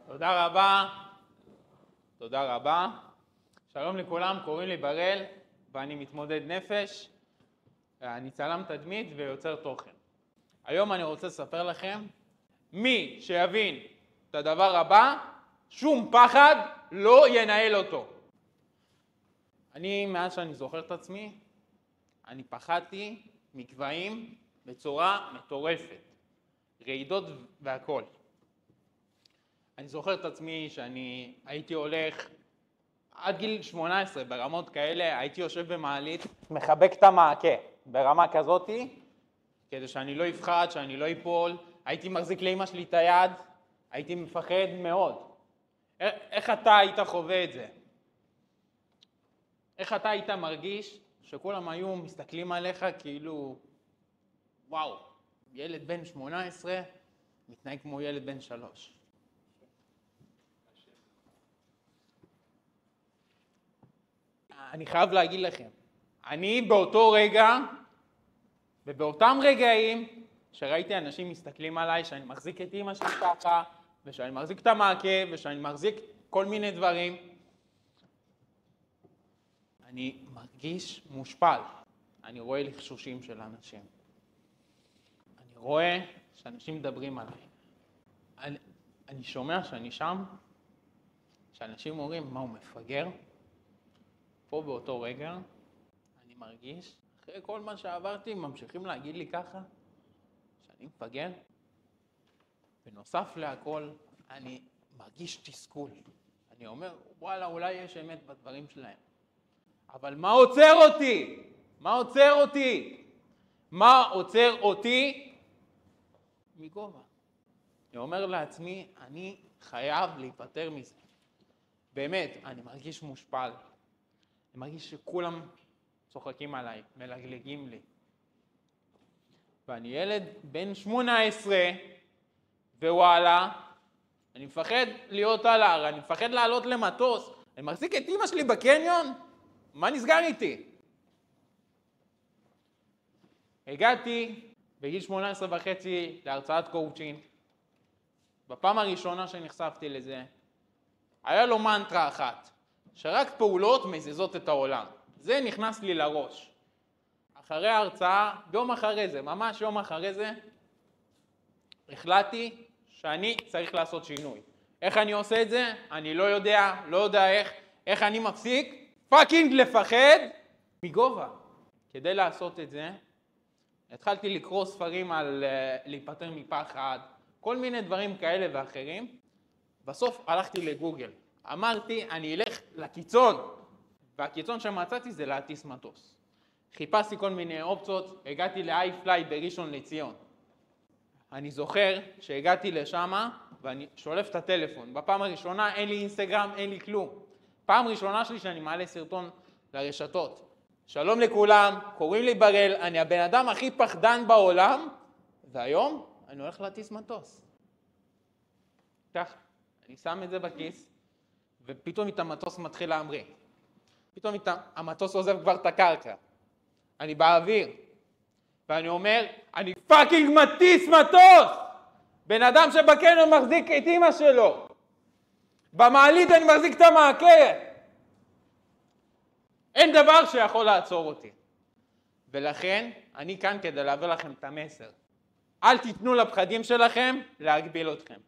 תודה רבה. תודה רבה. שלום לכולם, קוראים לי בראל ואני מתמודד נפש. אני צלם תדמית ויוצר תוכן. היום אני רוצה לספר לכם, מי שיבין את הדבר הבא, שום פחד לא ינהל אותו. מאז שאני זוכר את עצמי, אני פחדתי מקבעים בצורה מטורפת. רעידות והכל. אני זוכר את עצמי שאני הייתי הולך עד גיל 18 ברמות כאלה, הייתי יושב במעלית, מחבק את המעקה ברמה כזאתי, כדי שאני לא אפחד, שאני לא אפול. הייתי מחזיק לאמא שלי את היד, הייתי מפחד מאוד. איך אתה היית חווה את זה? איך אתה היית מרגיש שכולם היו מסתכלים עליך כאילו, וואו, ילד בן 18 מתנהג כמו ילד בן 3. אני חייב להגיד לכם, אני באותו רגע ובאותם רגעים שראיתי אנשים מסתכלים עליי, שאני מחזיק את אמא שלי ככה, ושאני מחזיק את המעקה, ושאני מחזיק כל מיני דברים, אני מרגיש מושפל. אני רואה לחשושים של אנשים. אני רואה שאנשים מדברים עליי. אני שומע שאני שם, שאנשים אומרים, מה הוא מפגר? פה באותו רגע אני מרגיש, אחרי כל מה שעברתי, ממשיכים להגיד לי ככה, שאני מפגר. בנוסף להכל, אני מרגיש תסכול. אני אומר, וואלה, אולי יש אמת בדברים שלהם. אבל מה עוצר אותי? מה עוצר אותי? מה עוצר אותי? מגובה. אני אומר לעצמי, אני חייב להיפטר מזה. באמת, אני מרגיש מושפל. אני מרגיש שכולם צוחקים עליי, מלגלגים לי. ואני ילד בן 18, ווואלה, אני מפחד להיות על ההר, אני מפחד לעלות למטוס. אני מחזיק את אמא שלי בקניון? מה נסגר איתי? הגעתי בגיל 18 וחצי להרצאת קואוצ'ינג. בפעם הראשונה שנחשפתי לזה, היה לו מנטרה אחת, שרק פעולות מזיזות את העולם. זה נכנס לי לראש. אחרי ההרצאה, יום אחרי זה, ממש יום אחרי זה, החלטתי שאני צריך לעשות שינוי. איך אני עושה את זה? אני לא יודע איך אני מפסיק פאקינג לפחד מגובה. כדי לעשות את זה, התחלתי לקרוא ספרים על להיפטר מפחד, כל מיני דברים כאלה ואחרים. בסוף הלכתי לגוגל. אמרתי, אני אלך לקיצון. והקיצון שמצאתי זה להטיס מטוס. חיפשתי כל מיני אופציות, הגעתי ל-iFly בראשון לציון. אני זוכר שהגעתי לשם ואני שולף את הטלפון. בפעם הראשונה אין לי אינסטגרם, אין לי כלום. פעם ראשונה שלי שאני מעלה סרטון לרשתות. שלום לכולם, קוראים לי בראל, אני הבן אדם הכי פחדן בעולם, והיום אני הולך להטיס מטוס. כך, אני שם את זה בכיס, ופתאום את המטוס מתחיל להמריא. פתאום המטוס עוזב כבר את הקרקע. אני באוויר, ואני אומר, אני פאקינג מטיס מטוס! בן אדם שבקניון מחזיק את אמא שלו. במעלית אני מחזיק את המעקה. אין דבר שיכול לעצור אותי. ולכן, אני כאן כדי להעביר לכם את המסר. אל תיתנו לפחדים שלכם להגביל אתכם.